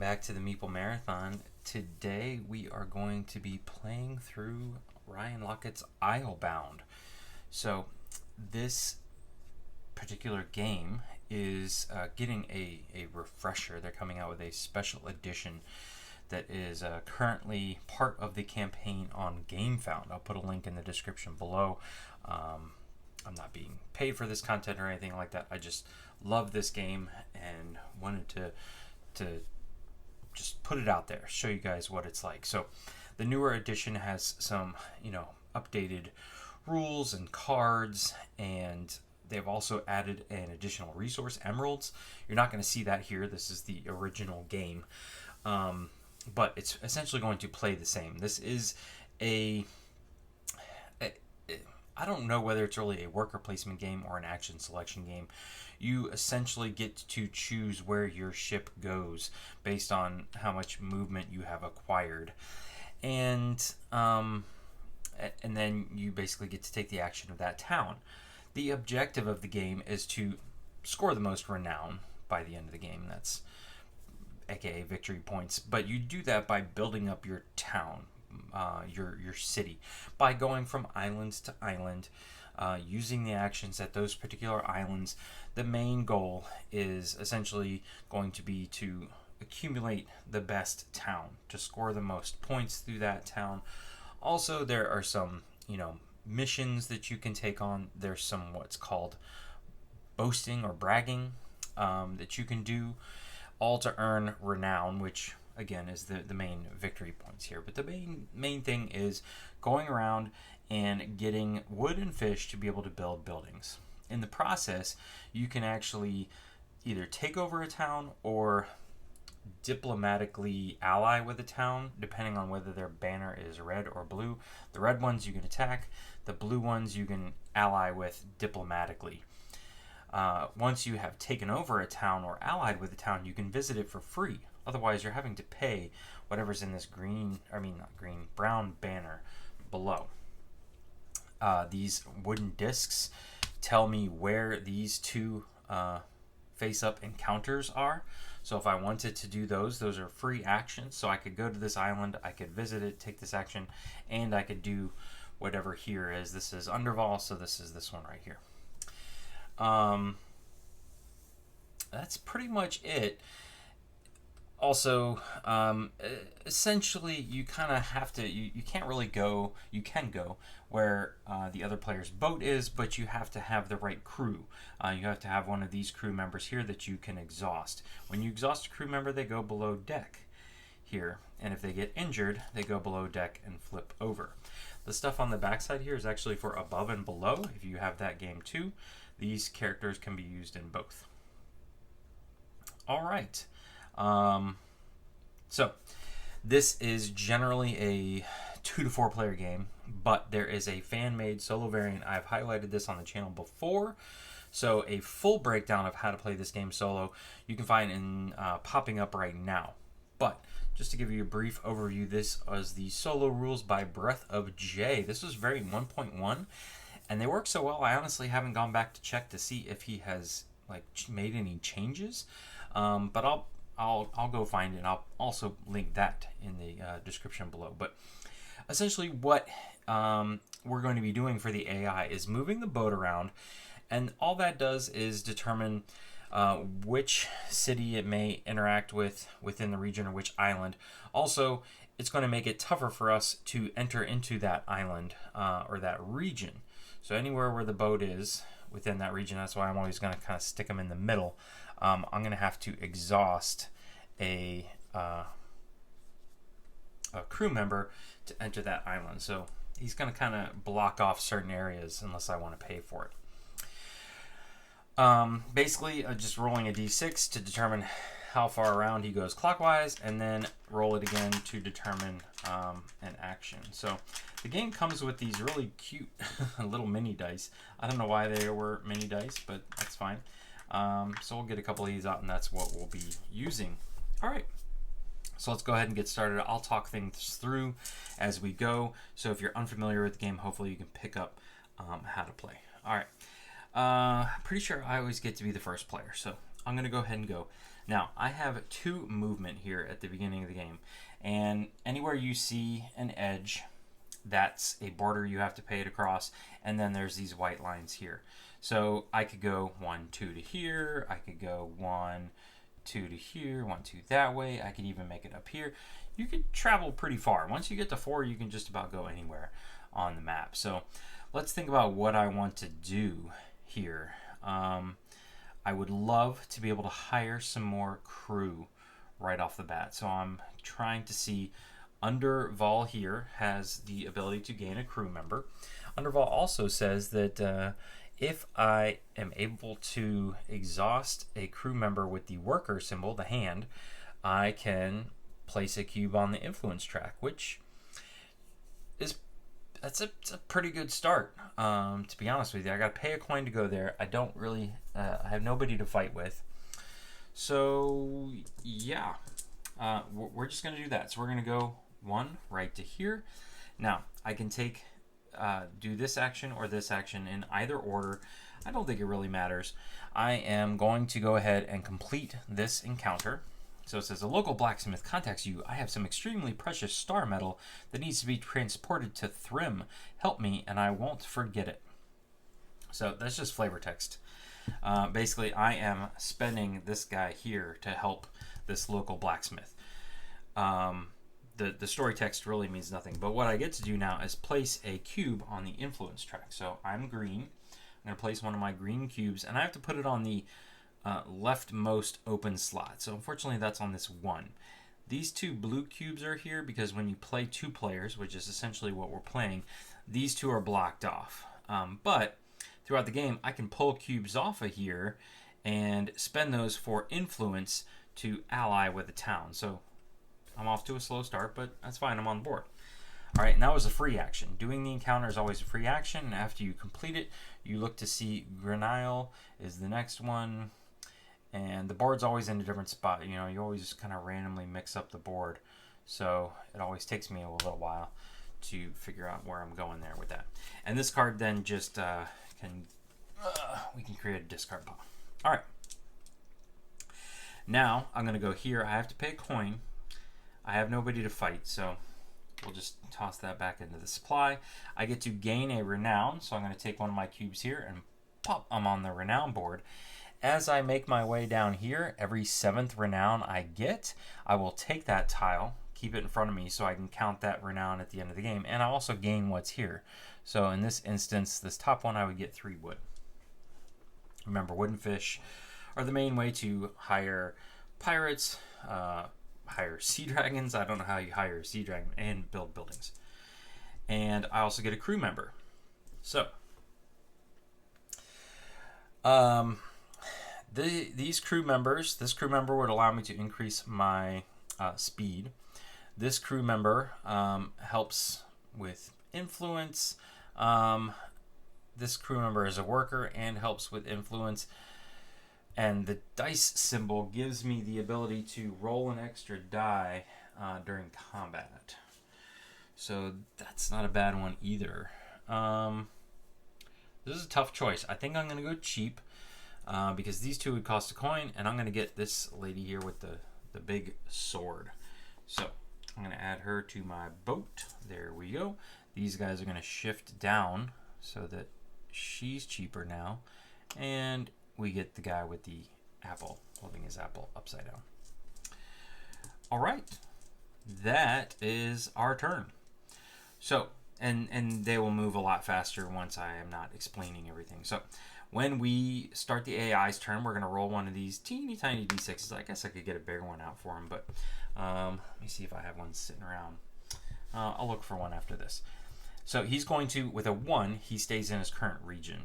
back to the Meeple Marathon. Today we are going to be playing through Ryan Lauka's Islebound. So this particular game is getting a refresher. They're coming out with a special edition that is currently part of the campaign on Gamefound. I'll put a link in the description below. I'm not being paid for this content or anything like that. I just love this game and wanted to just put it out there, show you guys what it's like. So the newer edition has some, updated rules and cards, and they've also added an additional resource, emeralds. You're not going to see that here. This is the original game, but it's essentially going to play the same. This is I don't know whether it's really a worker placement game or an action selection game. You essentially get to choose where your ship goes based on how much movement you have acquired. And then you basically get to take the action of that town. The objective of the game is to score the most renown by the end of the game. That's aka victory points. But you do that by building up your town, your city, by going from island to island, using the actions at those particular islands. The main goal is essentially going to be to accumulate the best town, to score the most points through that town. Also, there are some, missions that you can take on. There's some what's called boasting or bragging that you can do, all to earn renown, which again is the main victory points here. But the main thing is going around and getting wood and fish to be able to build buildings. In the process, you can actually either take over a town or diplomatically ally with a town, depending on whether their banner is red or blue. The red ones you can attack, the blue ones you can ally with diplomatically. Once you have taken over a town or allied with a town, you can visit it for free. Otherwise, you're having to pay whatever's in this brown banner below. These wooden discs tell me where these two face-up encounters are. So if I wanted to do those are free actions. So I could go to this island, I could visit it, take this action, and I could do whatever here is. This is Underval, so this is this one right here. That's pretty much it. Also, essentially, you kind of have to, you can't really go, you can go where the other player's boat is, but you have to have the right crew. You have to have one of these crew members here that you can exhaust. When you exhaust a crew member, they go below deck here, and if they get injured, they go below deck and flip over. The stuff on the backside here is actually for above and below. If you have that game too, these characters can be used in both. All right. So this is generally a 2 to 4 player game, but there is a fan-made solo variant. I've highlighted this on the channel before, so a full breakdown of how to play this game solo you can find in popping up right now. But just to give you a brief overview, this was the solo rules by Breath of J. This was variant 1.1, and they work so well I honestly haven't gone back to check to see if he has made any changes, but I'll go find it, and I'll also link that in the description below. But essentially what we're going to be doing for the AI is moving the boat around, and all that does is determine which city it may interact with within the region or which island. Also, it's going to make it tougher for us to enter into that island or that region. So anywhere where the boat is within that region, that's why I'm always going to kind of stick them in the middle. I'm going to have to exhaust a crew member to enter that island. So he's going to kind of block off certain areas unless I want to pay for it. Basically, just rolling a d6 to determine how far around he goes clockwise, and then roll it again to determine an action. So the game comes with these really cute little mini dice. I don't know why they were mini dice, but that's fine. So we'll get a couple of these out, and that's what we'll be using. All right, so let's go ahead and get started. I'll talk things through as we go, so if you're unfamiliar with the game, hopefully you can pick up how to play. All right, pretty sure I always get to be the first player, so I'm going to go ahead and go. Now, I have 2 movement here at the beginning of the game, and anywhere you see an edge, that's a border you have to pay it across, and then there's these white lines here. So I could go 1, 2 to here, I could go 1, 2 to here, 1, 2 that way, I could even make it up here. You could travel pretty far. Once you get to 4, you can just about go anywhere on the map. So let's think about what I want to do here. I would love to be able to hire some more crew right off the bat. So I'm trying to see, Underval here has the ability to gain a crew member. Underval also says that if I am able to exhaust a crew member with the worker symbol, the hand, I can place a cube on the influence track, which is that's a pretty good start. To be honest with you, I got to pay a coin to go there. I don't really, I have nobody to fight with. So yeah, we're just gonna do that. So we're gonna go 1 right to here. Now I can take, do this action or this action in either order. I don't think it really matters. I am going to go ahead and complete this encounter. So it says, a local blacksmith contacts you. I have some extremely precious star metal that needs to be transported to Thrym. Help me and I won't forget it. So that's just flavor text. Basically, I am spending this guy here to help this local blacksmith. The story text really means nothing. But what I get to do now is place a cube on the influence track. So I'm green. I'm going to place one of my green cubes, and I have to put it on the leftmost open slot. So unfortunately that's on this 1. These 2 blue cubes are here because when you play 2 players, which is essentially what we're playing, these 2 are blocked off. But throughout the game I can pull cubes off of here and spend those for influence to ally with a town. So I'm off to a slow start, but that's fine, I'm on board. Alright, and that was a free action. Doing the encounter is always a free action, and after you complete it, you look to see Grenile is the next one. And the board's always in a different spot. You know, you always kind of randomly mix up the board. So it always takes me a little while to figure out where I'm going there with that. And this card then just we can create a discard pile. All right. Now I'm going to go here. I have to pay a coin. I have nobody to fight, so we'll just toss that back into the supply. I get to gain a renown, so I'm going to take one of my cubes here and pop them on the renown board. As I make my way down here, every 7th renown I get, I will take that tile, keep it in front of me so I can count that renown at the end of the game, and I also gain what's here. So in this instance, this top one, I would get 3 wood. Remember, wood and fish are the main way to hire pirates, hire sea dragons. I don't know how you hire a sea dragon, and build buildings. And I also get a crew member. So these crew members, this crew member would allow me to increase my speed. This crew member helps with influence. This crew member is a worker and helps with influence. And the dice symbol gives me the ability to roll an extra die during combat. So that's not a bad one either. This is a tough choice. I think I'm going to go cheap. Because these 2 would cost a coin, and I'm going to get this lady here with the big sword. So I'm going to add her to my boat. There we go. These guys are going to shift down so that she's cheaper now. And we get the guy with the apple, holding his apple upside down. All right. That is our turn. So, and they will move a lot faster once I am not explaining everything. So when we start the AI's turn, we're going to roll one of these teeny tiny D6s. I guess I could get a bigger one out for him, but let me see if I have one sitting around. I'll look for one after this. So he's going to, with a 1, he stays in his current region.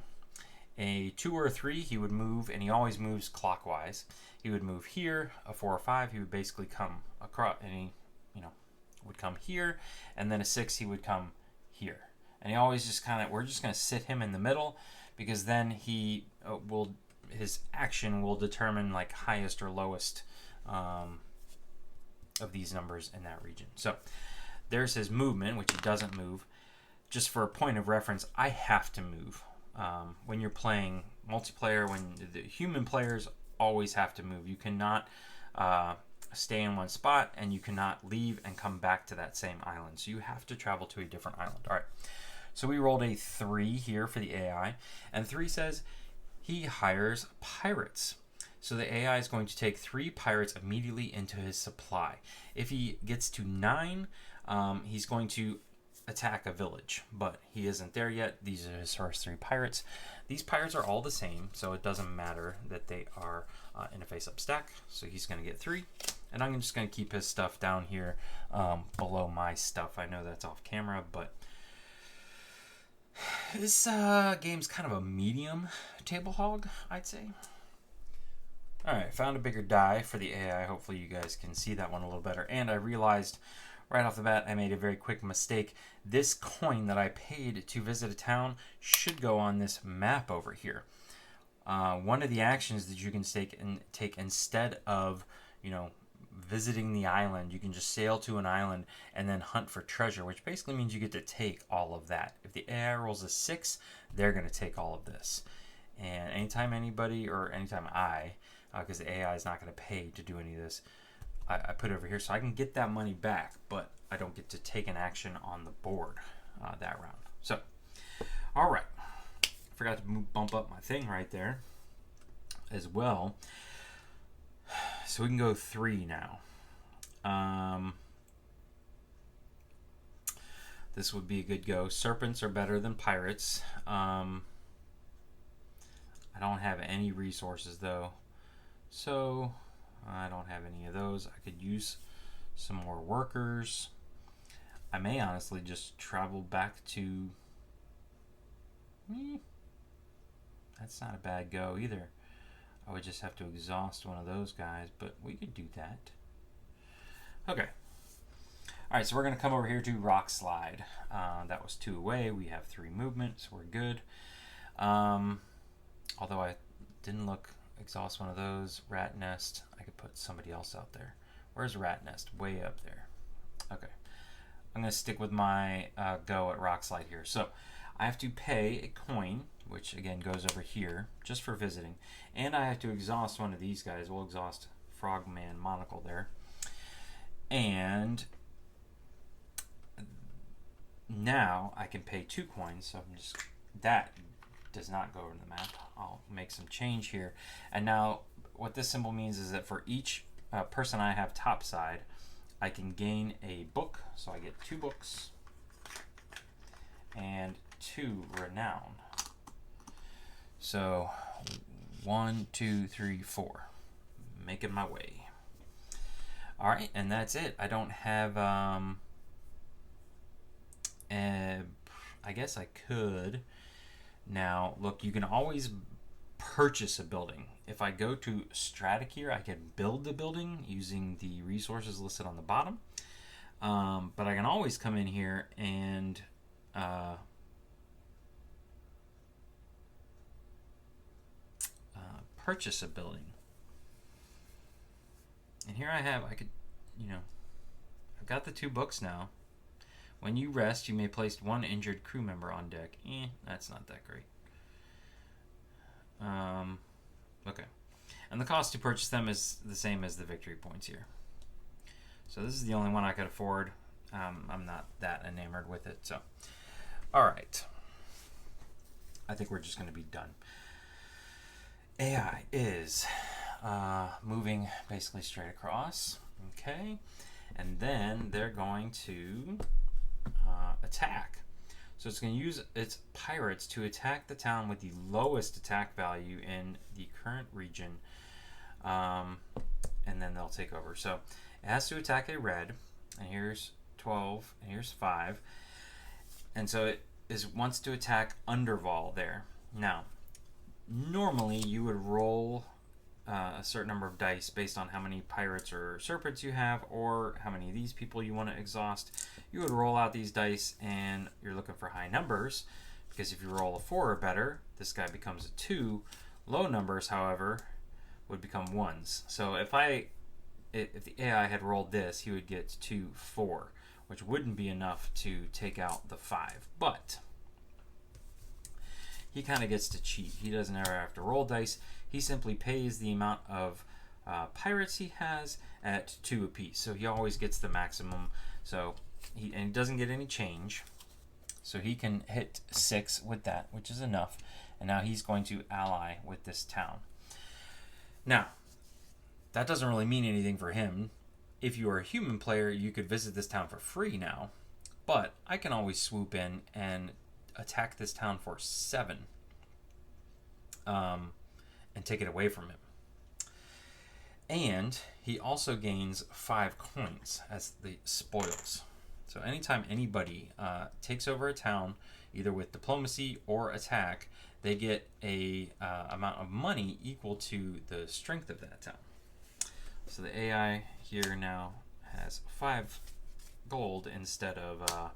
A 2 or a 3, he would move, and he always moves clockwise. He would move here. A 4 or 5, he would basically come across, and he, would come here. And then a 6, he would come here. And he always just kind of, we're just going to sit him in the middle, because then he his action will determine like highest or lowest of these numbers in that region. So there's his movement, which he doesn't move. Just for a point of reference, I have to move. When you're playing multiplayer, when the human players always have to move. You cannot stay in one spot, and you cannot leave and come back to that same island. So you have to travel to a different island. All right. So we rolled a 3 here for the AI, and 3 says he hires pirates. So the AI is going to take 3 pirates immediately into his supply. If he gets to 9, he's going to attack a village, but he isn't there yet. These are his first 3 pirates. These pirates are all the same, so it doesn't matter that they are in a face-up stack. So he's going to get 3, and I'm just going to keep his stuff down here below my stuff. I know that's off camera, but this game's kind of a medium table hog, I'd say. Alright, found a bigger die for the AI. Hopefully you guys can see that one a little better. And I realized right off the bat I made a very quick mistake. This coin that I paid to visit a town should go on this map over here. One of the actions that you can take instead of, visiting the island, you can just sail to an island and then hunt for treasure, which basically means you get to take all of that. If the AI rolls a 6, they're going to take all of this. And anytime anybody, or anytime because the AI is not going to pay to do any of this, I put it over here so I can get that money back, but I don't get to take an action on the board that round. So, all right. Forgot to bump up my thing right there as well. So we can go 3 now. This would be a good go. Serpents are better than pirates. I don't have any resources though, so I don't have any of those. I could use some more workers. I may honestly just travel back to... That's not a bad go either. I would just have to exhaust one of those guys, but we could do that. Okay. Alright, so we're going to come over here to Rock Slide. That was 2 away. We have 3 movement, so we're good. Although I didn't exhaust one of those. Rat Nest. I could put somebody else out there. Where's Rat Nest? Way up there. Okay. I'm going to stick with my go at Rock Slide here. So I have to pay a coin, which again goes over here, just for visiting. And I have to exhaust one of these guys. We'll exhaust Frogman Monocle there. And now I can pay 2 coins. So I'm just... That does not go over the map. I'll make some change here. And now what this symbol means is that for each person I have topside, I can gain a book. So I get 2 books and 2 renown. So 1, 2, 3, 4. Making my way. All right, and that's it. I don't have. I guess I could. Now, look, you can always purchase a building. If I go to Strategy here, I can build the building using the resources listed on the bottom. But I can always come in here and purchase a building. And here I could, I've got the 2 books now. When you rest, you may place 1 injured crew member on deck. That's not that great. Okay. And the cost to purchase them is the same as the victory points here. So this is the only one I could afford. I'm not that enamored with it. So, all right. I think we're just going to be done. AI is moving basically straight across. Okay. And then they're going to attack. So it's going to use its pirates to attack the town with the lowest attack value in the current region. And then they'll take over. So it has to attack a red. And here's 12. And here's 5. And so it wants to attack Underval there. Now, normally you would roll a certain number of dice based on how many pirates or serpents you have, or how many of these people you want to exhaust. You would roll out these dice, and you're looking for high numbers, because if you roll a 4 or better, this guy becomes a 2. Low numbers, however, would become 1s. So if the AI had rolled this, he would get 2, 4, which wouldn't be enough to take out the 5. But he kind of gets to cheat. He doesn't ever have to roll dice. He simply pays the amount of pirates he has at 2 apiece. So he always gets the maximum. So he doesn't get any change. So he can hit 6 with that, which is enough. And now he's going to ally with this town. Now, that doesn't really mean anything for him. If you are a human player, you could visit this town for free now. But I can always swoop in and attack this town for 7. And take it away from him. And he also gains 5 coins as the spoils. So anytime anybody takes over a town, either with diplomacy or attack, they get a amount of money equal to the strength of that town. So the AI here now has 5 gold instead of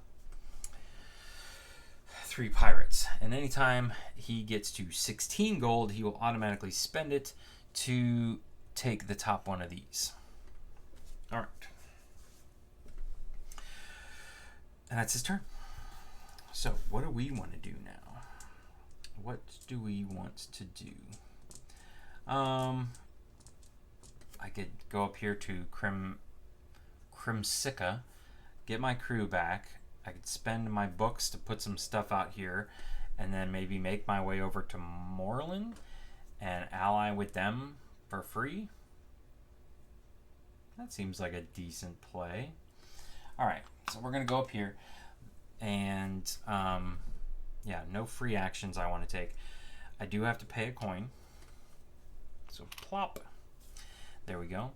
3 pirates. And anytime he gets to 16 gold, he will automatically spend it to take the top one of these. All right. And that's his turn. So what do we want to do now? What do we want to do? I could go up here to Crimsica, get my crew back. I could spend my books to put some stuff out here, and then maybe make my way over to Moreland and ally with them for free. That seems like a decent play. All right, so we're going to go up here, and yeah, no free actions I want to take. I do have to pay a coin. So plop. There we go.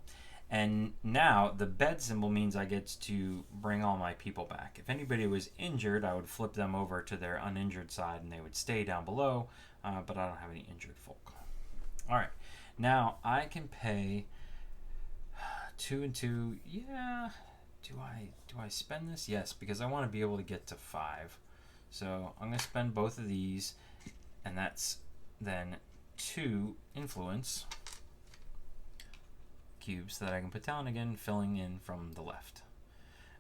And now the bed symbol means I get to bring all my people back. If anybody was injured, I would flip them over to their uninjured side and they would stay down below, but I don't have any injured folk. All right, now I can pay 2 and 2. Yeah, do I spend this? Yes, because I want to be able to get to 5. So I'm going to spend both of these, and that's then 2 influence cubes that I can put down again, filling in from the left.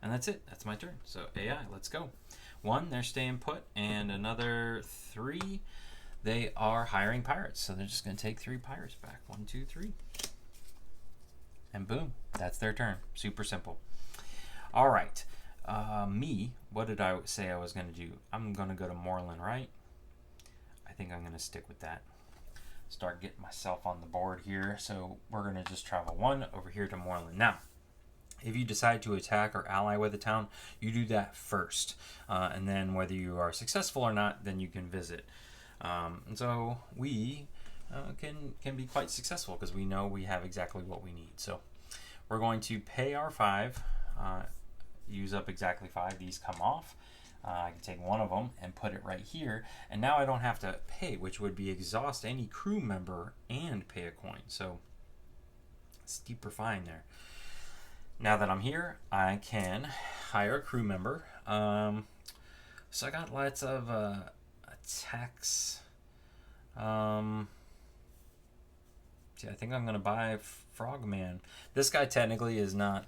And that's it. That's my turn. So AI, let's go. 1, they're staying put, and another 3, they are hiring pirates. So they're just going to take 3 pirates back. 1, 2, 3. And boom, that's their turn. Super simple. All right. Me, what did I say I was going to do? I'm going to go to Moreland, right? I think I'm going to stick with that. Start getting myself on the board here. So we're going to just travel 1 over here to Moreland. Now, if you decide to attack or ally with a town, you do that first. And then whether you are successful or not, then you can visit. And so we can be quite successful because we know we have exactly what we need. So we're going to pay our 5, use up exactly 5. These come off. I can take one of them and put it right here, and now I don't have to pay, which would be exhaust any crew member and pay a coin. So steeper fine there. Now that I'm here, I can hire a crew member. So I got lots of attacks. See, I think I'm gonna buy Frogman. This guy technically is not.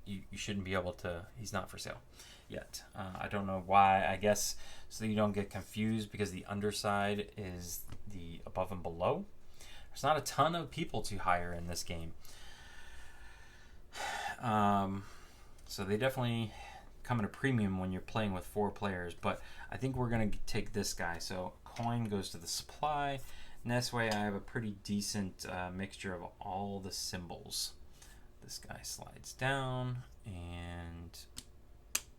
You shouldn't be able to. He's not for sale yet. I don't know why. I guess so you don't get confused because the underside is the above and below. There's not a ton of people to hire in this game. So they definitely come at a premium when you're playing with 4 players, but I think we're going to take this guy. So coin goes to the supply, and this way I have a pretty decent mixture of all the symbols. This guy slides down, and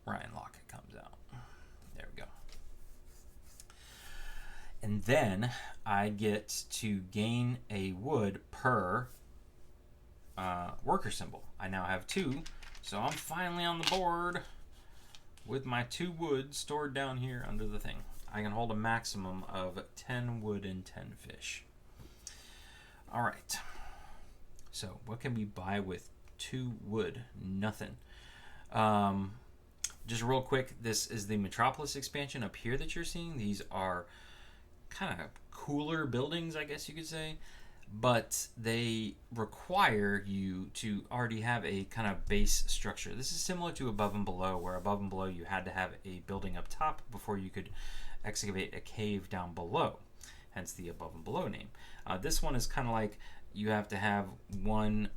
Ryan Lockett comes out. There we go. And then I get to gain a wood per worker symbol. I now have 2, so I'm finally on the board with my 2 wood stored down here under the thing. I can hold a maximum of 10 wood and 10 fish. All right. So what can we buy with 2 wood? Nothing. Just real quick, this is the Metropolis expansion up here that you're seeing. These are kind of cooler buildings, I guess you could say, but they require you to already have a kind of base structure. This is similar to Above and Below, where Above and Below you had to have a building up top before you could excavate a cave down below, hence the Above and Below name. This one is kind of like you have to have one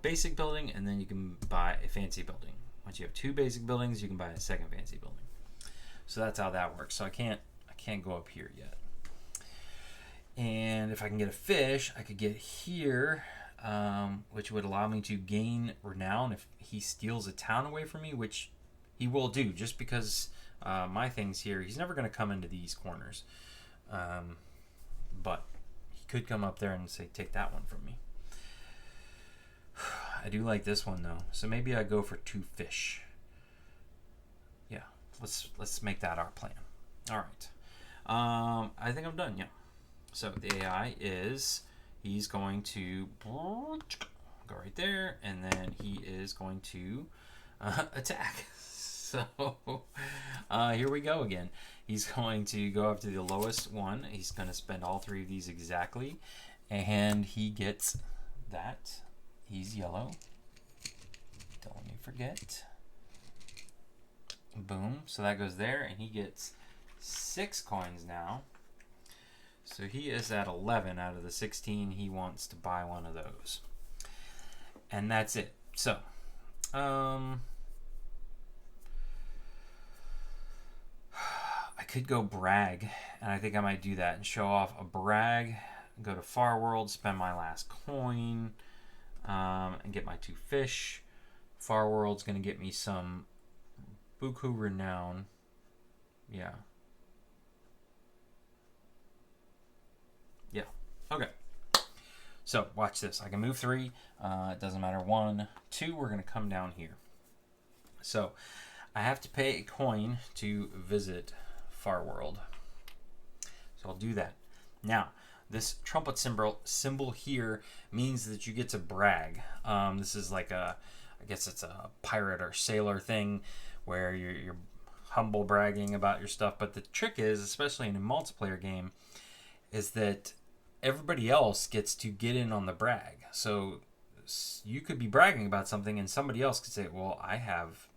basic building, and then you can buy a fancy building. Once you have two basic buildings, you can buy a second fancy building. So that's how that works. So I can't go up here yet. And if I can get a fish, I could get here, which would allow me to gain renown if he steals a town away from me, which he will do just because my thing's here. He's never going to come into these corners. But he could come up there and say, take that one from me. I do like this one though. So maybe I go for 2 fish. Yeah, let's make that our plan. All right. I think I'm done, yeah. So the AI is, he's going to go right there, and then he is going to attack. So here we go again. He's going to go up to the lowest one. He's going to spend all 3 of these exactly, and he gets that. He's yellow. Don't let me forget. Boom. So that goes there, and he gets 6 coins now. So he is at 11 out of the 16. He wants to buy one of those. And that's it. So, I could go brag, and I think I might do that and show off a brag. Go to Far World, spend my last coin, and get my 2 fish. Far World's going to get me some Buku Renown. Yeah. Yeah. Okay. So watch this. I can move 3. It doesn't matter. 1, 2. We're going to come down here. So I have to pay a coin to visit Far World. So I'll do that. Now, this trumpet symbol here means that you get to brag. This is like I guess it's a pirate or sailor thing where you're humble bragging about your stuff. But the trick is, especially in a multiplayer game, is that everybody else gets to get in on the brag. So you could be bragging about something and somebody else could say, well, I have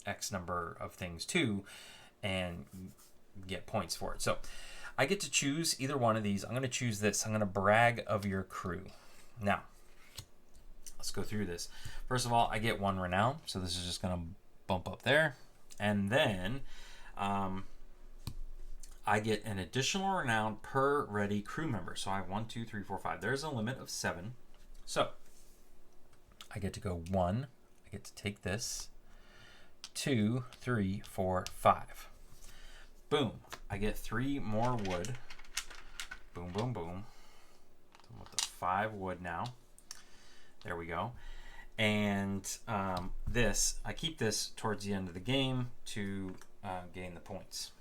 X number of things too, and get points for it. So I get to choose either one of these. I'm going to choose this. I'm going to brag of your crew. Now, let's go through this. First of all, I get 1 renown. So this is just going to bump up there. And then I get an additional renown per ready crew member. So I have 1, 2, 3, 4, 5. There's a limit of 7. So I get to go 1. I get to take this. 2, 3, 4, 5. Boom. I get 3 more wood. Boom, boom, boom. I'm with the 5 wood now. There we go. And this, I keep this towards the end of the game to gain the points.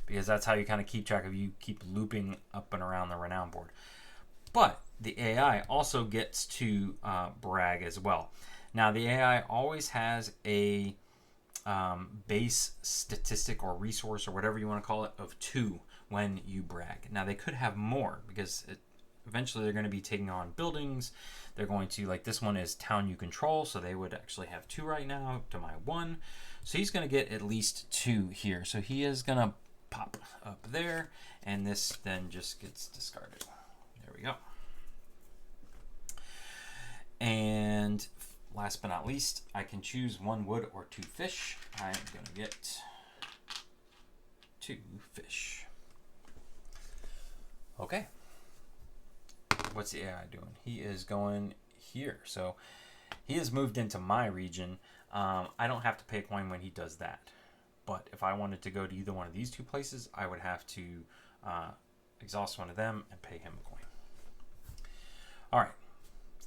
Because that's how you kind of keep track of, you keep looping up and around the renown board. But the AI also gets to brag as well. Now the AI always has a base statistic or resource or whatever you want to call it of 2 when you brag. Now they could have more because eventually they're going to be taking on buildings. They're going to, like this one is town you control, so they would actually have 2 right now up to my 1. So he's going to get at least 2 here. So he is going to pop up there, and this then just gets discarded. There we go. And last but not least, I can choose 1 wood or 2 fish. I'm going to get 2 fish. Okay. What's the AI doing? He is going here. So he has moved into my region. I don't have to pay a coin when he does that. But if I wanted to go to either one of these 2 places, I would have to exhaust one of them and pay him a coin. All right.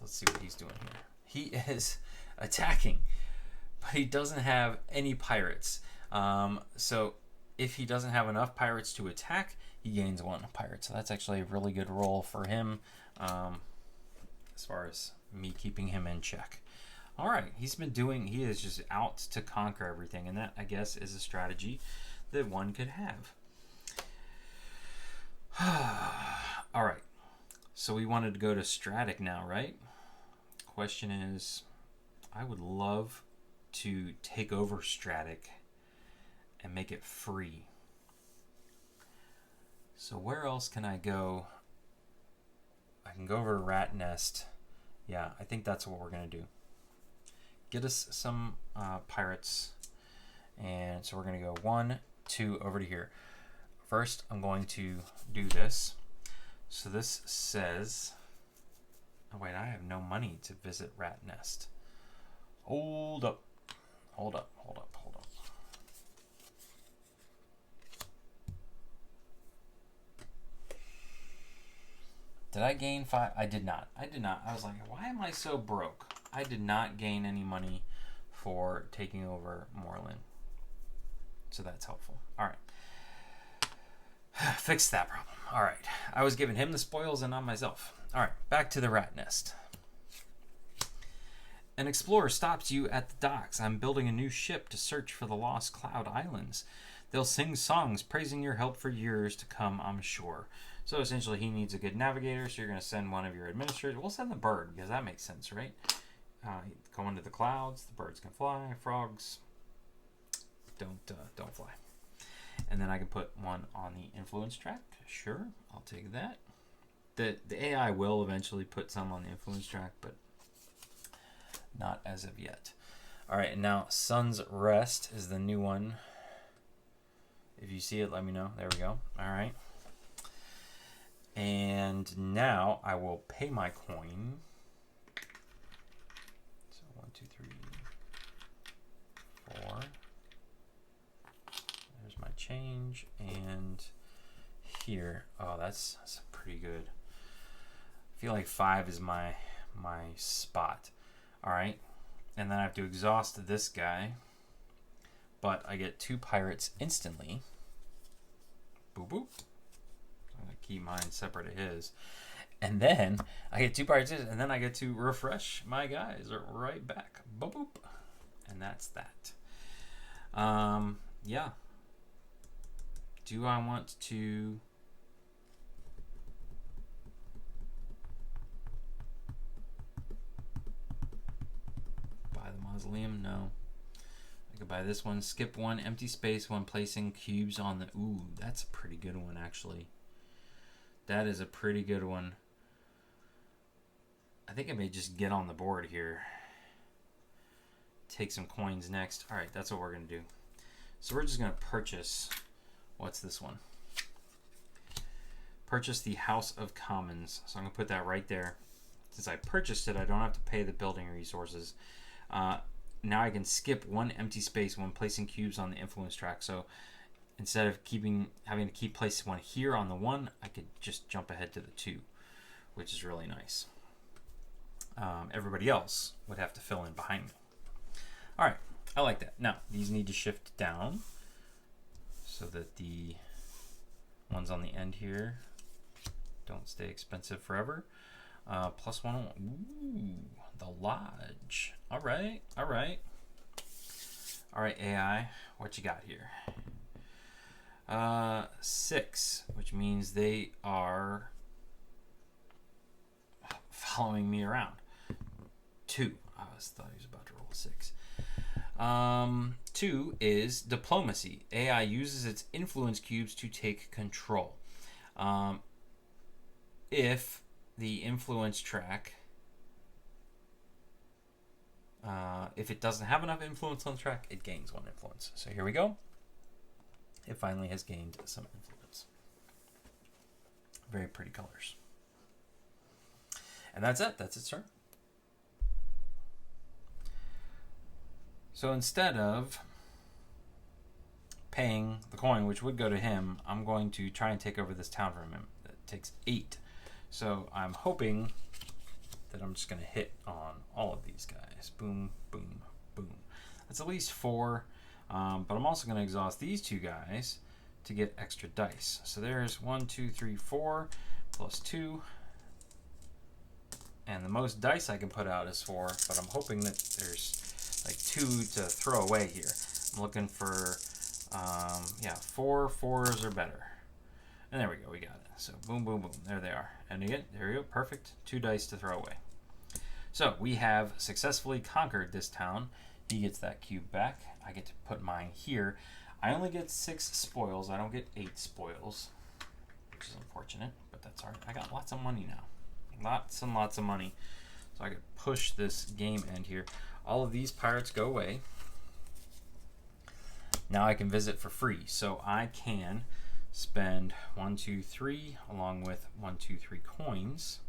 Let's see what he's doing here. He is attacking, but he doesn't have any pirates. So if he doesn't have enough pirates to attack, he gains 1 pirate. So that's actually a really good roll for him as far as me keeping him in check. All right, he is just out to conquer everything, and that, I guess, is a strategy that one could have. All right, so we wanted to go to Stratic now, right? Question is, I would love to take over Stratic and make it free. So where else can I go I can go over to Rat Nest. Yeah, I think that's what we're going to do. Get us some pirates. And so we're going to go 1, 2 over to here. First, I'm going to do this. So this says... Oh, wait, I have no money to visit Rat Nest. Hold up. Hold up, hold up, hold up. Did I gain 5? I did not. I did not. I was like, why am I so broke? I did not gain any money for taking over Moreland. So that's helpful. All right. Fix that problem. All right. I was giving him the spoils and not myself. All right. Back to the Rat Nest. An explorer stops you at the docks. I'm building a new ship to search for the lost Cloud Islands. They'll sing songs praising your help for years to come, I'm sure. So essentially he needs a good navigator, so you're going to send one of your administrators. We'll send the bird, because that makes sense, right? Go into the clouds. The birds can fly. Frogs don't fly. And then I can put one on the influence track. Sure, I'll take that. The AI will eventually put some on the influence track, but not as of yet. All right, and now Sun's Rest is the new one. If you see it, let me know. There we go. All right. And now I will pay my coin. So 1, 2, 3, 4. There's my change. And here, oh, that's pretty good. I feel like 5 is my spot. All right, and then I have to exhaust this guy, but I get 2 pirates instantly. Boop boop. So I'm gonna keep mine separate of his, and then I get 2 pirates, and then I get to refresh my guys right back. Boop boop, and that's that. Yeah. Do I want to? Mausoleum? No. I could buy this one. Skip 1, empty space when placing cubes on the... Ooh, that's a pretty good one, actually. That is a pretty good one. I think I may just get on the board here. Take some coins next. All right, that's what we're going to do. So we're just going to purchase... What's this one? Purchase the House of Commons. So I'm going to put that right there. Since I purchased it, I don't have to pay the building resources. Now I can skip 1 empty space when placing cubes on the influence track. So instead of having to keep placing one here on the 1, I could just jump ahead to the 2, which is really nice. Everybody else would have to fill in behind me. All right, I like that. Now these need to shift down so that the ones on the end here don't stay expensive forever. +1. Ooh, the Lodge. All right, all right. All right, AI, what you got here? 6, which means they are following me around. 2. I thought he was about to roll a 6. 2 is Diplomacy. AI uses its influence cubes to take control. If the influence track, if it doesn't have enough influence on the track, it gains 1 influence. So here we go. It finally has gained some influence. Very pretty colors. And that's it. That's its turn. So instead of paying the coin, which would go to him, I'm going to try and take over this town from him. That takes 8. So I'm hoping that I'm just going to hit on all of these guys. Boom, boom, boom. That's at least 4. But I'm also going to exhaust these 2 guys to get extra dice. So there's 1, 2, 3, 4 plus 2. And the most dice I can put out is 4, but I'm hoping that there's like 2 to throw away here. I'm looking for, 4 4s or better. And there we go, we got it. So boom, boom, boom, there they are. And again, there we go, perfect. 2 dice to throw away. So we have successfully conquered this town. He gets that cube back. I get to put mine here. I only get 6 spoils. I don't get 8 spoils, which is unfortunate, but that's all right. I got lots of money now. Lots and lots of money. So I could push this game end here. All of these pirates go away. Now I can visit for free. So I can spend 1, 2, 3 along with 1, 2, 3 coins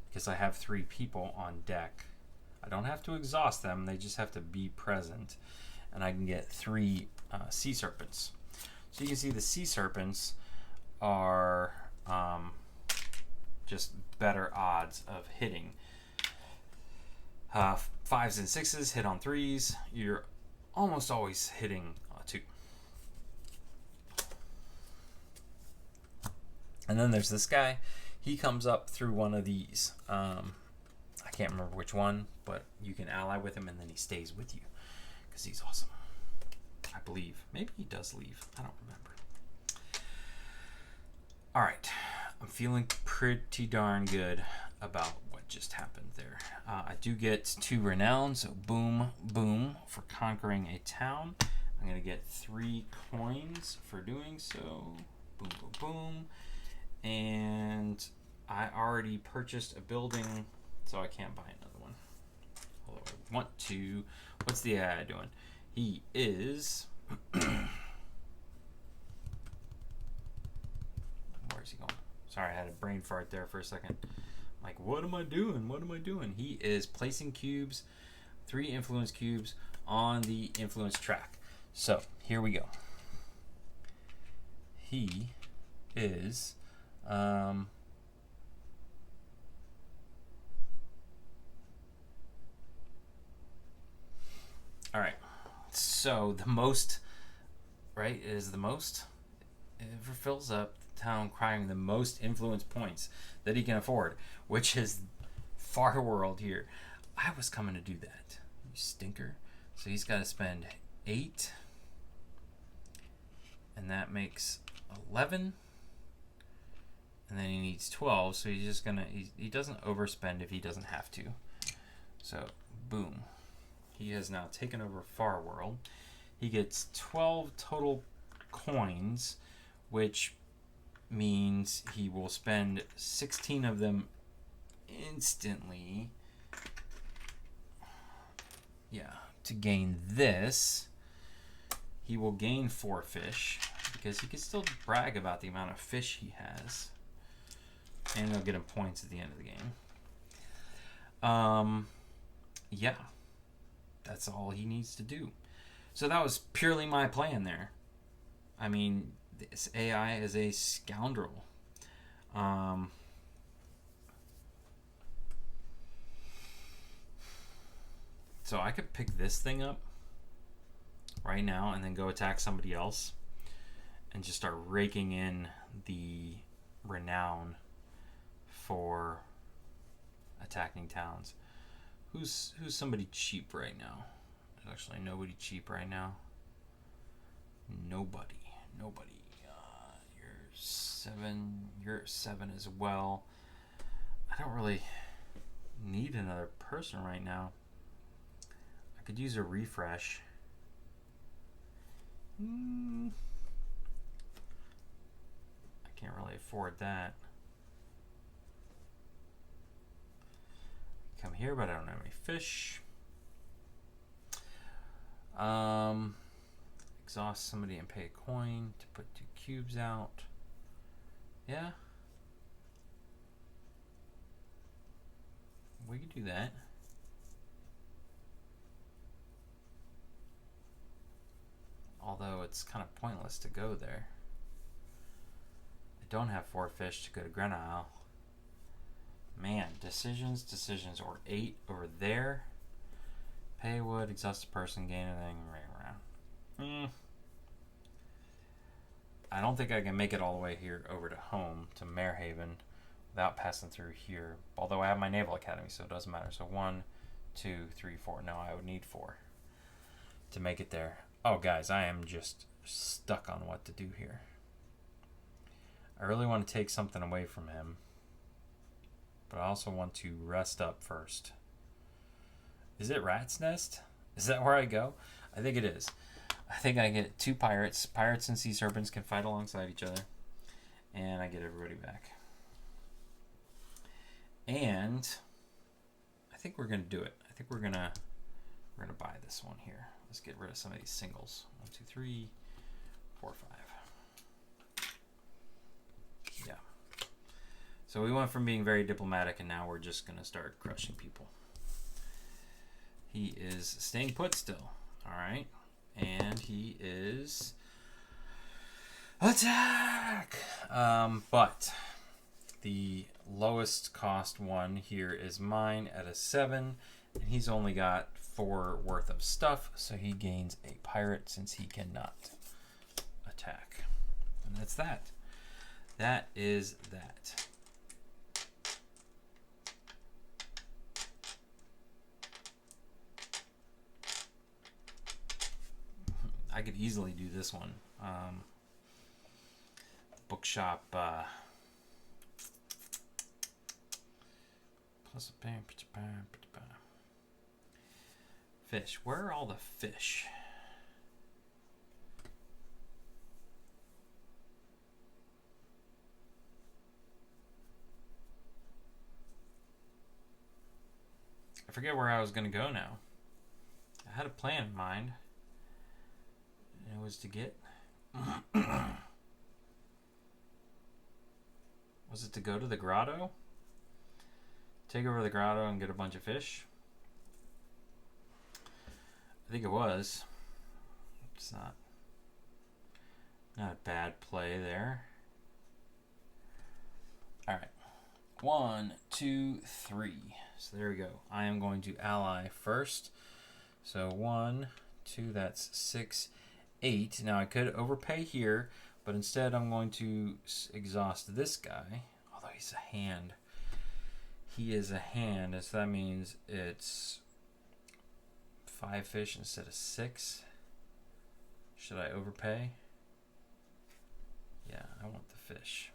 because I have 3 people on deck. I don't have to exhaust them. They just have to be present. And I can get 3 sea serpents. So you can see the sea serpents are just better odds of hitting. 5s and 6s hit on 3s. You're almost always hitting 2. And then there's this guy. He comes up through one of these. I can't remember which one, but you can ally with him and then he stays with you because he's awesome. I believe. Maybe he does leave. I don't remember. All right. I'm feeling pretty darn good about what just happened there. I do get 2 renown, so boom, boom for conquering a town. I'm going to get 3 coins for doing so. Boom, boom, boom. And I already purchased a building, so I can't buy another one. Although I want to. What's the AI doing? He is... Where is he going? Sorry, I had a brain fart there for a second. Like, what am I doing? What am I doing? He is placing cubes, 3 influence cubes on the influence track. So, here we go. He is... all right. So, the most... Right? Is the most... It fills up the town crying the most influence points that he can afford, which is Far World here. I was coming to do that, you stinker. So he's got to spend 8, and that makes 11, and then he needs 12. So he's just gonna he doesn't overspend if he doesn't have to. So boom, he has now taken over Far World. He gets 12 total coins, which means he will spend 16 of them instantly. Yeah, to gain this. He will gain 4 fish because he can still brag about the amount of fish he has. And they'll get him points at the end of the game. Yeah, that's all he needs to do. So that was purely my plan there. I mean, this AI is a scoundrel. So I could pick this thing up right now and then go attack somebody else and just start raking in the renown for attacking towns. Who's somebody cheap right now? There's actually nobody cheap right now. Nobody. You're 7 as well. I don't really need another person right now. I could use a refresh. I can't really afford that. Come here, but I don't have any fish. Exhaust somebody and pay a coin to put 2 cubes out. Yeah. We could do that. Although it's kind of pointless to go there. I don't have 4 fish to go to Grenile. Man, decisions, or 8 over there. Pay wood, exhaust a person, gain anything, right around. I don't think I can make it all the way here over to home, to Marehaven, without passing through here. Although I have my Naval Academy, so it doesn't matter. So 1, 2, 3, 4. No, I would need 4 to make it there. Oh, guys, I am just stuck on what to do here. I really want to take something away from him, but I also want to rest up first. Is it Rat's Nest? Is that where I go? I think it is. I think I get 2 pirates. Pirates and sea serpents can fight alongside each other, and I get everybody back. And I think we're gonna do it. I think we're gonna buy this one here. Let's get rid of some of these singles. 1, 2, 3, 4, 5. Yeah. So we went from being very diplomatic, and now we're just gonna start crushing people. He is staying put still. All right, and he is attack. But the lowest cost one here is mine at a 7, and he's only got 4 worth of stuff, so he gains a pirate since he cannot attack. And that's that. That is that. I could easily do this one. Bookshop plus a fish. Where are all the fish? I forget where I was going to go now. I had a plan in mind. And it was to get... Was it to go to the grotto? Take over the grotto and get a bunch of fish? I think it was. It's not a bad play there. Alright. 1, 2, 3. So there we go. I am going to ally first. So 1, 2, that's 6, 8. Now I could overpay here, but instead I'm going to exhaust this guy. Although he's a hand. He is a hand, so that means it's 5 fish instead of 6. Should I overpay? Yeah, I want the fish.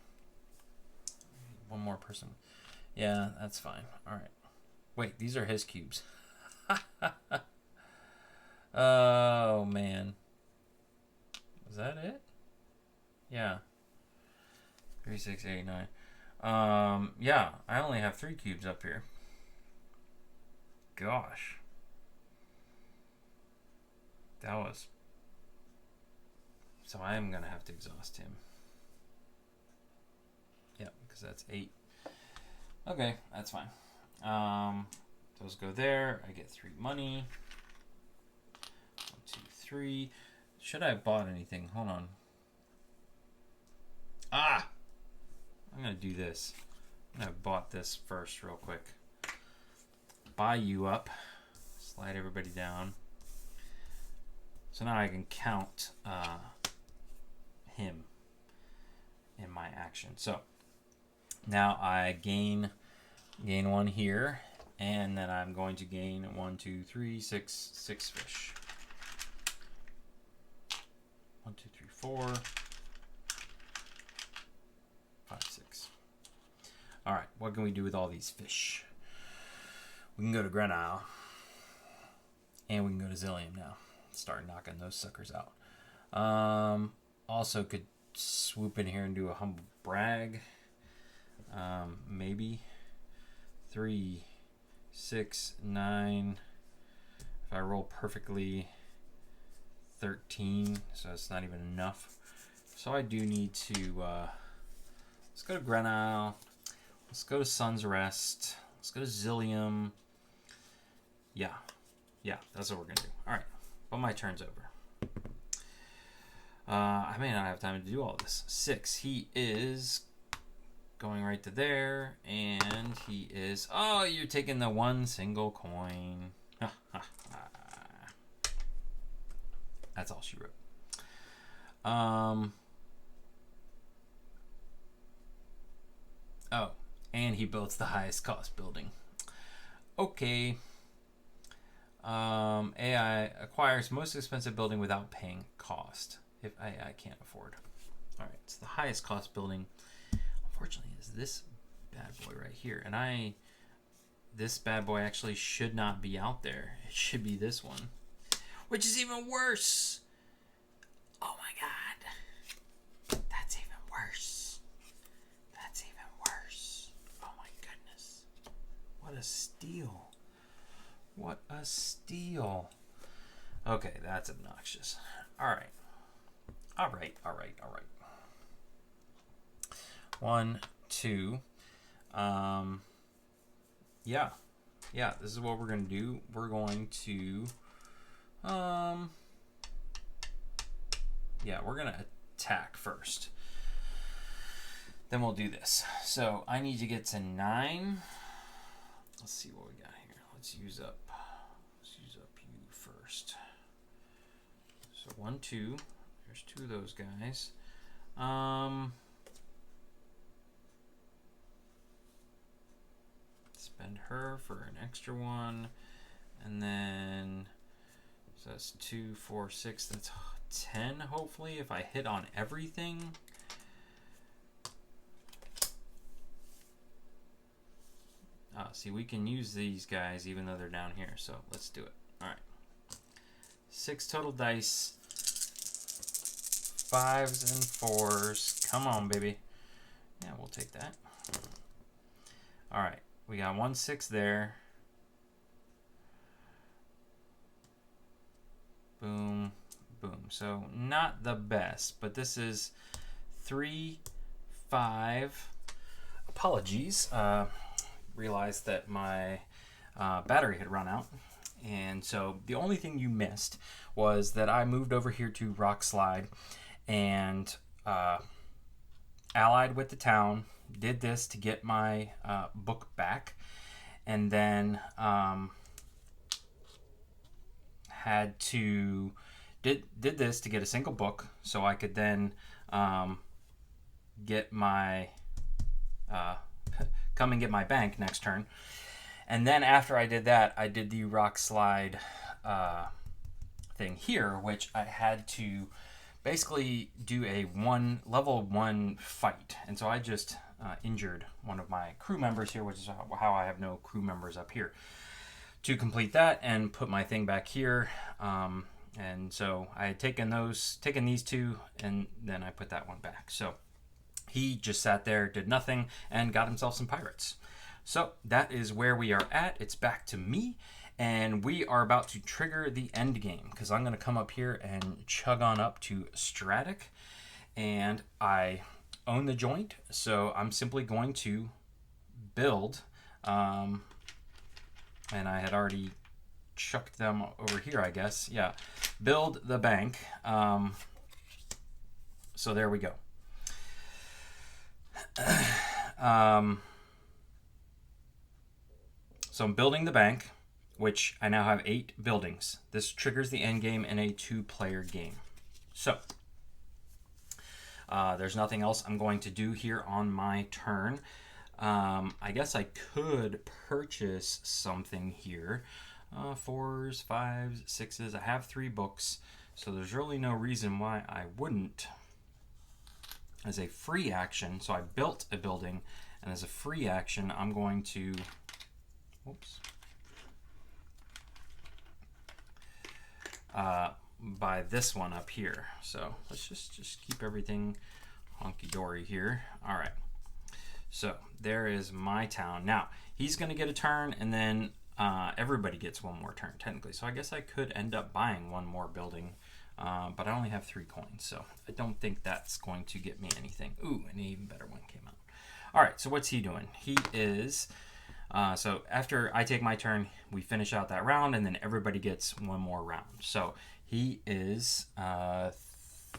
One more person. Yeah, that's fine. Alright. Wait, these are his cubes. Oh, man. Was that it? Yeah. 3, 6, 8, 9. Yeah, I only have 3 cubes up here. Gosh. That was... So I am going to have to exhaust him. Yeah, because that's 8. Okay, that's fine. Those go there. I get 3 money. 1, 2, 3. Should I have bought anything? Hold on. Ah! I'm going to do this. I'm going to bought this first real quick. Buy you up. Slide everybody down. So now I can count him in my action. So now I gain 1 here, and then I'm going to gain 1, 2, 3, 6 fish. 1, 2, 3, 4, 5, 6. All right, what can we do with all these fish? We can go to Grenile, and we can go to Zillium now. Start knocking those suckers out. Also could swoop in here and do a humble brag. Maybe 3, 6, 9. If I roll perfectly, 13. So it's not even enough. So I do need to. Let's go to Grenile. Let's go to Sun's Rest. Let's go to Zillium. Yeah, that's what we're gonna do. All right. But my turn's over. I may not have time to do all this. 6. He is going right to there. And he is... Oh, you're taking the 1 single coin. That's all she wrote. Oh, and he builds the highest cost building. Okay. AI acquires most expensive building without paying cost. If AI can't afford. All right, it's the highest cost building. Unfortunately, is this bad boy right here, and this bad boy actually should not be out there. It should be this one, which is even worse. Oh my God, that's even worse. That's even worse. Oh my goodness. a steal. What a steal. Okay, that's obnoxious. All right. All right. 1, 2. Yeah, this is what we're going to do. We're going to, we're going to attack first. Then we'll do this. So I need to get to 9. Let's see what we got here. Let's use up you first. So 1, 2. There's 2 of those guys. Spend her for an extra one, and then so that's 2, 4, 6. That's 10. Hopefully, if I hit on everything. See, we can use these guys even though they're down here. So let's do it. All right. 6 total dice. 5s and 4s. Come on, baby. Yeah, we'll take that. All right. We got 1 6 there. Boom, boom. So not the best, but this is 3, 5. Apologies. Realized that my battery had run out. And so the only thing you missed was that I moved over here to Rock Slide and allied with the town. Did this to get my book back, and then had to did this to get a single book so I could then get my come and get my bank next turn. And then after I did that, I did the Rock Slide thing here, which I had to basically do a level 1 fight. And so I just injured one of my crew members here, which is how I have no crew members up here, to complete that and put my thing back here. And so I had taken these 2, and then I put that one back. So he just sat there, did nothing, and got himself some pirates. So that is where we are at. It's back to me, and we are about to trigger the end game, because I'm going to come up here and chug on up to Stratic, and I own the joint, so I'm simply going to build, and I had already chucked them over here, I guess. Yeah, build the bank. So there we go. So I'm building the bank, which I now have 8 buildings. This triggers the end game in a 2-player game. So there's nothing else I'm going to do here on my turn. I guess I could purchase something here. 4s, 5s, 6s. I have 3 books, so there's really no reason why I wouldn't. As a free action, so I built a building, and as a free action, I'm going to, buy this one up here. So let's just keep everything honky-dory here. All right. So there is my town. Now, he's going to get a turn, and then everybody gets 1 more turn, technically. So I guess I could end up buying 1 more building, but I only have 3 coins, so I don't think that's going to get me anything. Ooh, an even better one came out. All right, so what's he doing? He is... so after I take my turn, we finish out that round, and then everybody gets 1 more round. So he is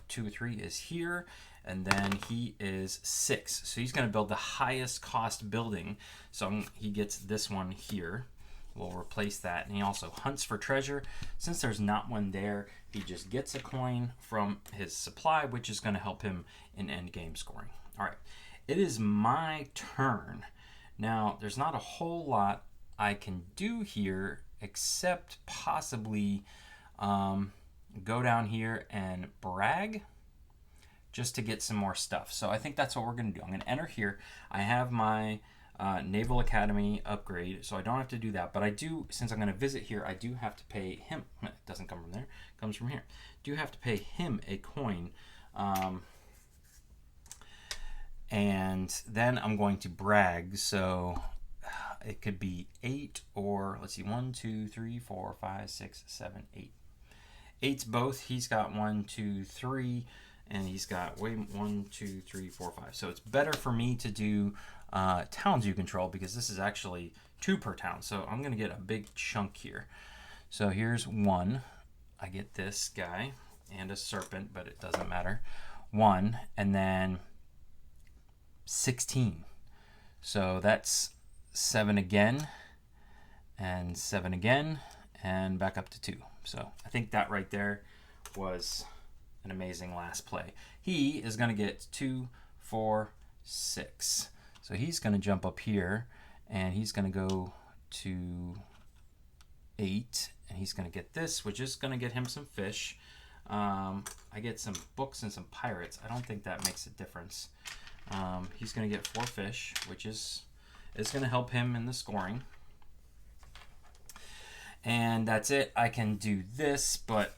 2, 3 is here, and then he is 6. So he's going to build the highest cost building. So he gets this one here. We'll replace that, and he also hunts for treasure. Since there's not one there, he just gets a coin from his supply, which is going to help him in end game scoring. All right, it is my turn. Now, there's not a whole lot I can do here except possibly go down here and brag just to get some more stuff. So I think that's what we're going to do. I'm going to enter here. I have my Naval Academy upgrade, so I don't have to do that. But I do, since I'm going to visit here, I do have to pay him. It doesn't come from there. It comes from here. Do have to pay him a coin. And then I'm going to brag. So It could be 8 or, let's see, 1, 2, 3, 4, 5, 6, 7, 8. 8's both. He's got 1, 2, 3, and he's got 1, 2, 3, 4, 5. So it's better for me to do towns you control, because this is actually 2 per town. So I'm going to get a big chunk here. So here's 1. I get this guy and a serpent, but it doesn't matter. 1, and then 16. So that's 7 again, and 7 again, and back up to 2. So I think that right there was an amazing last play. He is going to get 2, 4, 6. So he's going to jump up here, and he's going to go to 8, and he's going to get this, which is going to get him some fish. I get some books and some pirates. I don't think that makes a difference. He's going to get 4 fish, which is going to help him in the scoring. And that's it. I can do this, but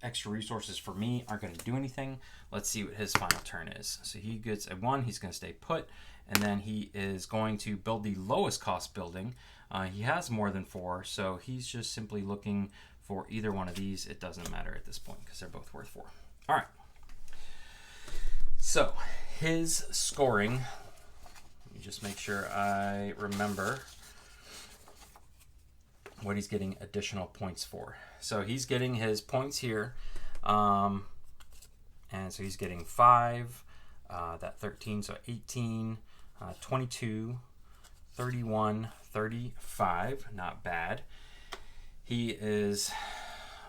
extra resources for me aren't going to do anything. Let's see what his final turn is. So he gets a 1. He's going to stay put. And then he is going to build the lowest cost building. He has more than 4, so he's just simply looking for either one of these. It doesn't matter at this point because they're both worth 4. All right. So his scoring, let me just make sure I remember what he's getting additional points for. So he's getting his points here. And so he's getting 5, that 13, so 18, 22, 31, 35, not bad. He is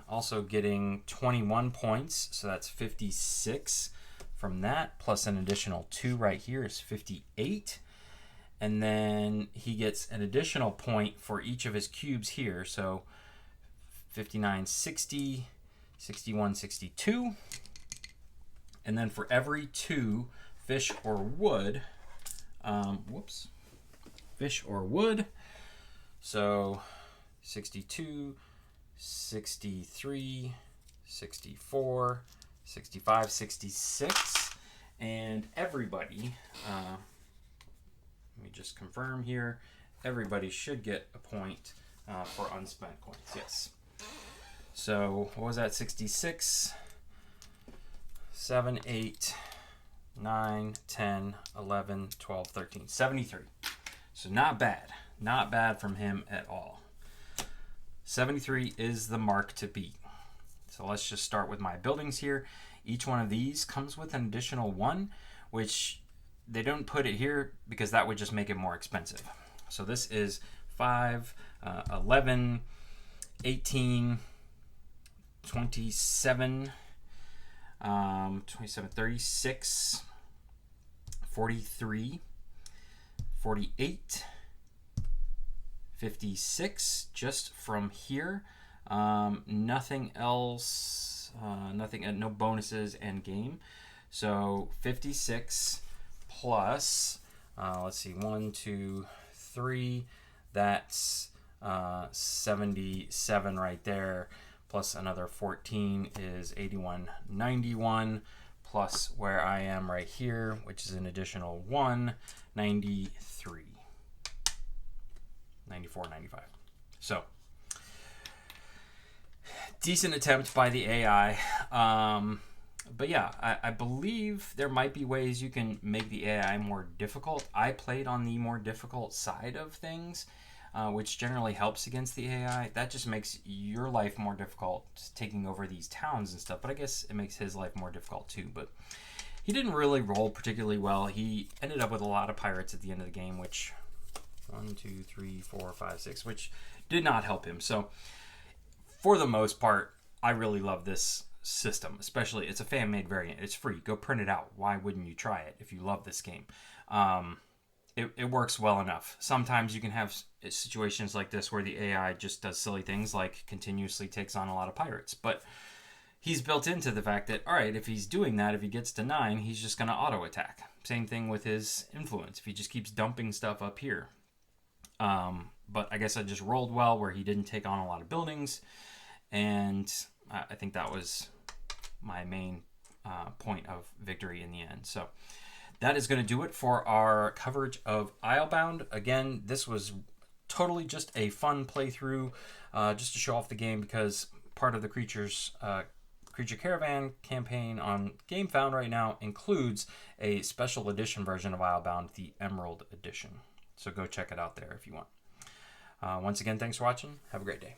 also getting 21 points, so that's 56 from that, plus an additional 2 right here is 58. And then he gets an additional point for each of his cubes here, so 59, 60, 61, 62. And then for every 2 fish or wood, fish or wood, so 62, 63, 64, 65, 66, and everybody, let me just confirm here, everybody should get a point for unspent coins, yes. So what was that, 66, 7, 8, 9, 10, 11, 12, 13, 73. So not bad from him at all. 73 is the mark to beat. So let's just start with my buildings here. Each one of these comes with an additional 1, which they don't put it here because that would just make it more expensive. So this is 5, 11, 18, 27, 27, 36, 43, 48, 56 just from here. Nothing else, no bonuses Endgame. So 56 plus, let's see, 1, 2, 3, that's 77 right there, plus another 14 is 81, 91, plus where I am right here, which is an additional 1, 93, 94, 95. So decent attempt by the AI. But yeah, I believe there might be ways you can make the AI more difficult. I played on the more difficult side of things, which generally helps against the AI. That just makes your life more difficult taking over these towns and stuff. But I guess it makes his life more difficult too. But he didn't really roll particularly well. He ended up with a lot of pirates at the end of the game, which 1, 2, 3, 4, 5, 6, which did not help him. So for the most part, I really love this system, especially it's a fan-made variant. It's free. Go print it out. Why wouldn't you try it if you love this game? It works well enough. Sometimes you can have situations like this where the AI just does silly things like continuously takes on a lot of pirates. But he's built into the fact that, all right, if he's doing that, if he gets to 9, he's just going to auto-attack. Same thing with his influence. If he just keeps dumping stuff up here. But I guess I just rolled well where he didn't take on a lot of buildings. And I think that was my main point of victory in the end. So that is going to do it for our coverage of Islebound. Again, this was totally just a fun playthrough, just to show off the game, because part of the Creature Caravan campaign on Gamefound right now includes a special edition version of Islebound, the Emerald Edition. So go check it out there if you want. Once again, thanks for watching. Have a great day.